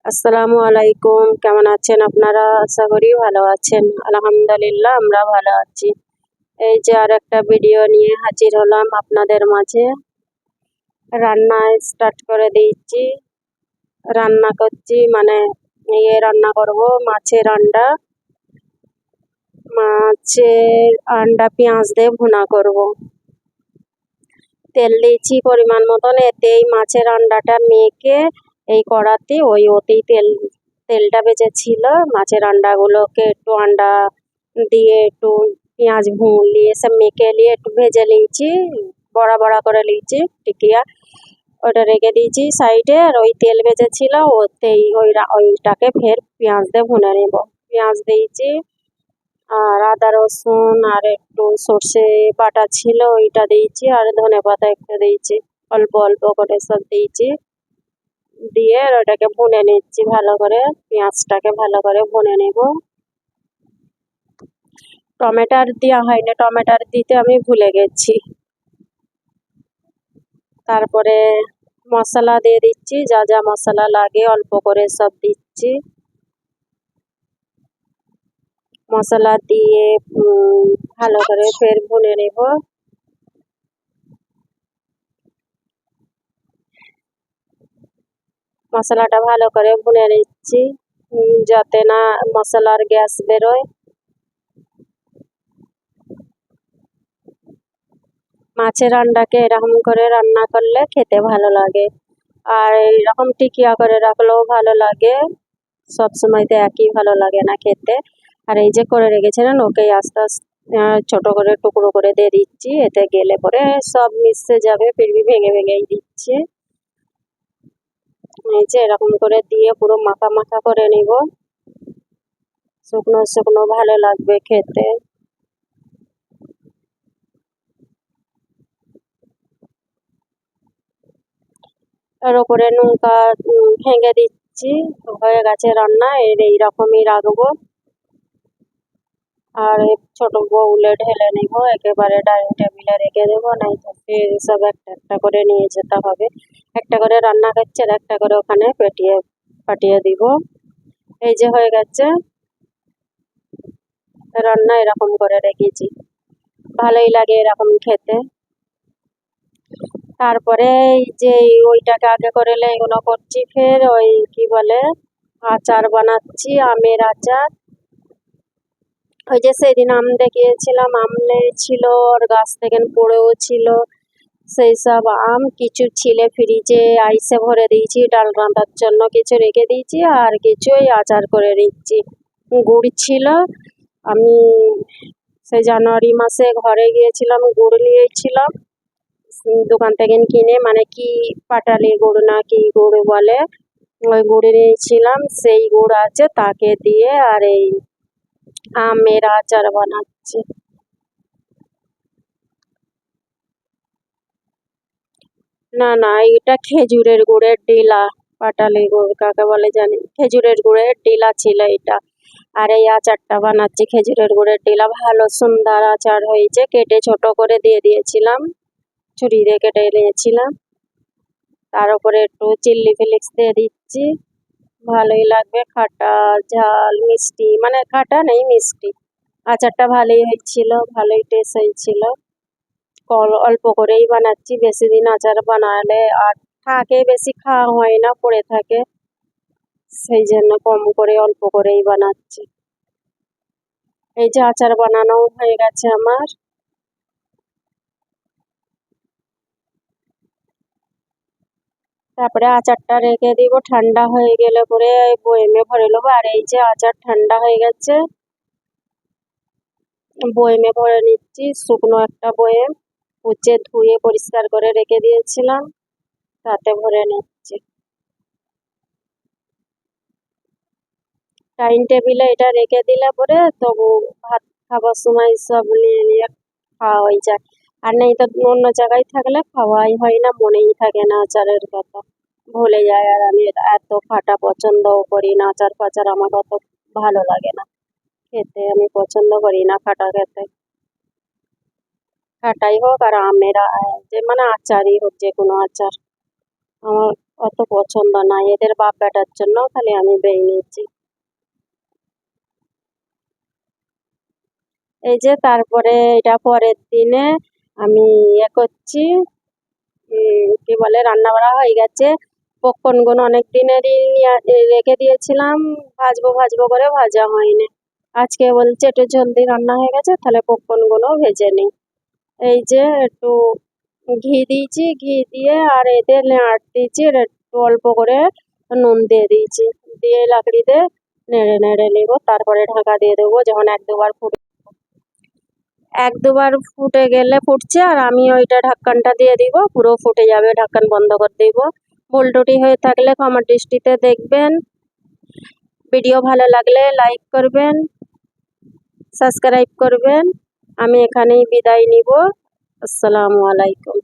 আসসালামু আলাইকুম, কেমন আছেন আপনারা? আশা করি ভালো আছেন। আলহামদুলিল্লাহ আমরা ভালো আছি। এই যে আর একটা ভিডিও নিয়ে হাজির হলাম আপনাদের মাঝে। রান্না স্টার্ট করে দিয়েছি। রান্না করছি মানে রান্না করব মাছের আন্ডা। মাছের আন্ডা পেঁয়াজ দিয়ে ভুনা করব। তেল দিয়েছি পরিমাণ মতন, এতেই মাছের আন্ডাটা মেখে এই কড়াতে ওতেই তেলটা বেঁচেছিল। মাছের আন্ডাগুলোকে একটু আন্ডা দিয়ে একটু পেঁয়াজ নিয়ে সব মেখে নিয়ে একটু ভেজে নিয়েছি, বড়া বড়া করে নিয়েছি টিকিয়া। ওটা রেখে দিয়েছি সাইডে। আর ওই তেল বেঁচেছিল ওতেই ওইটাকে ফের পেঁয়াজ দিয়ে ভুনে নেব। পেঁয়াজ দিয়েছি আর আদা রসুন আর একটু সর্ষে বাটা ছিল ওইটা দিয়েছি, আর ধনেপাতা একটু দিয়েছি, অল্প অল্প করে সব দিয়েছি। দিয়ে ওটাকে ভুনে নিচ্ছি ভালো করে, পেঁয়াজটাকে ভালো করে ভুনে নেব। টমেটোর দেওয়া হয়নি, টমেটোর দিতে আমি ভুলে গেছি। তারপরে মশলা দিয়ে দিচ্ছি, যা যা মশলা লাগে অল্প করে সব দিচ্ছি। মশলা দিয়ে ভালো করে ফের ভুনে নেব। মশলাটা ভালো করে ভুনে নিচ্ছি যাতে না মশলার গ্যাস বেরোয়। মাছের আন্ডাকে এরকম করে রান্না করলে খেতে ভালো লাগে, আর এরকম টিকিয়া করে রাখলেও ভালো লাগে। সব সময় তো একই ভালো লাগে না খেতে। আর এই যে করে রেখেছিলেন ওকে আস্তে আস্তে ছোট করে টুকরো করে দিয়ে দিচ্ছি, এতে গেলে পরে সব মিশে যাবে, ফিরবি ভেঙে ভেঙেই দিচ্ছি। এই যে এরকম করে দিয়ে পুরো মাখা মাখা করে নিব, শুকনো শুকনো ভালো লাগবে খেতে। এর উপরে লঙ্কা ভেঙে দিচ্ছি। হয়ে গেছে রান্না, এইরকমই রাখবো। আর ছোট বউলে ঢেলে নিব, একেবারে ডাইনিং টেবিলে রেখে দেবো, নাই তো ফির সব একটা একটা করে নিয়ে যেতে হবে। একটা করে রান্না করছে আর একটা করে ওখানে পাঠিয়ে দিব। এই যে হয়ে গেছে রান্না, এরকম করে রেখেছি, ভালোই লাগে এরকম খেতে। তারপরে এই যে ওইটাকে আগে করে এগুলো করছি, ফের ওই কি বলে আচার বানাচ্ছি, আমের আচার। ওই যে সেদিন আম দেখিয়েছিলাম, আম ছিল আর গাছ থেকে পড়েও ছিল, সেই সব আম কিছু ছিলে ফ্রিজে আইসে ভরে দিয়েছি ডাল রান্নার জন্য, কিছু রেখে দিয়েছি আর কিছু ওই আচার করে নিচ্ছি। গুড় ছিল, আমি সেই জানুয়ারি মাসে ঘরে গিয়েছিলাম, গুড় নিয়েছিলাম দোকান থেকে কিনে, মানে কি পাটালি গুড় না কি গুড় বলে, ওই গুড় নিয়েছিলাম। সেই গুড় আছে, তাকে দিয়ে আর এই আমের আচার বানাচ্ছি। না না, এটা খেজুরের গুড়ের ডিলা, পাটালি গুড় কাকে বলে জানি, খেজুরের গুড়ের ডিলা ছিল এটা। আর এই আচারটা বানাচ্ছি খেজুরের গুড়ের ডিলা, ভালো সুন্দর আচার হয়েছে। কেটে ছোট করে দিয়ে দিয়েছিলাম, ছুরি দিয়ে কেটে নিয়েছিলাম। তার উপরে একটু চিল্লি ফ্লেক্স দিয়ে দিচ্ছি, ভালোই লাগবে। খাটা ঝাল মিষ্টি, মানে খাটা নেই মিষ্টি। আচারটা ভালোই হয়েছিল, ভালোই টেস্ট হয়েছিল। অল্প করেই বানাচ্ছি, বেশি দিন আচার বানালে আর থাকে, বেশি খাওয়া হয় না, পড়ে থাকে, সেই জন্য কম করে অল্প করেই বানাচ্ছি। এই যে আচার বানানো হয়ে গেছে আমার। তারপরে আচারটা রেখে দিব, ঠান্ডা হয়ে গেলে পরে বয়েমে ভরে নেবো। আর এই যে আচার ঠান্ডা হয়ে গেছে, বয়েমে ভরে নিচ্ছি, শুকনো একটা বয়েম কুচে ধুয়ে পরিষ্কার করে রেখে দিয়েছিলাম, তাতে ভরে নিচ্ছি। ডাইনিং টেবিলে এটা রেখে দিলে পরে তবু ভাত খাবার সময় সব নিয়ে নিয়ে খাওয়া হয়ে যায়। আর নেই তো অন্য জায়গায় থাকলে খাওয়াই হয় না, মনেই থাকে না আচারের কথা, ভুলে যায়। আর আমি এত খাটা পছন্দও করি না, আচার ফাচার আমার অত ভালো লাগে না খেতে, আমি পছন্দ করি না খাটা খেতে। খাটাই হোক আর আমের যে মানে আচারই হোক, যে কোনো আচার আমার অত পছন্দ নাই, এদের বাপ বেটার জন্য খালি আমি বেয়ে নিয়েছি। এই যে তারপরে এটা পরের দিনে আমি করছি, কি বলে, রান্না বাড়া হয়ে গেছে। পপকর্নগুলো অনেক দিনেরই রেখে দিয়েছিলাম, ভাজবো ভাজবো করে ভাজা হয়নি। আজকে বলছে একটু জলদি রান্না হয়ে গেছে, তাহলে পপকর্নগুলো ভেজে নিই। এই যে একটু ঘি দিয়েছি, ঘি দিয়ে আর এতে নাড় দিয়েছি, আর একটু অল্প করে নুন দিয়ে দিয়েছি, দিয়ে লাকড়িতে নেড়ে নেড়ে নেব। তারপরে ঢাকা দিয়ে দেবো, যখন এক দুবার ফুটে গেলে, ফুটছে আর আমি ওইটা ঢাক্কানটা দিয়ে দিব, পুরো ফুটে যাবে, ঢাক্কান বন্ধ করে দিব। ভুলটুটি হয়ে থাকলে ক্ষমা দৃষ্টিতে দেখবেন। ভিডিও ভালো লাগলে লাইক করবেন, সাবস্ক্রাইব করবেন। আমি এখানেই বিদায় নিব। আসসালামু আলাইকুম।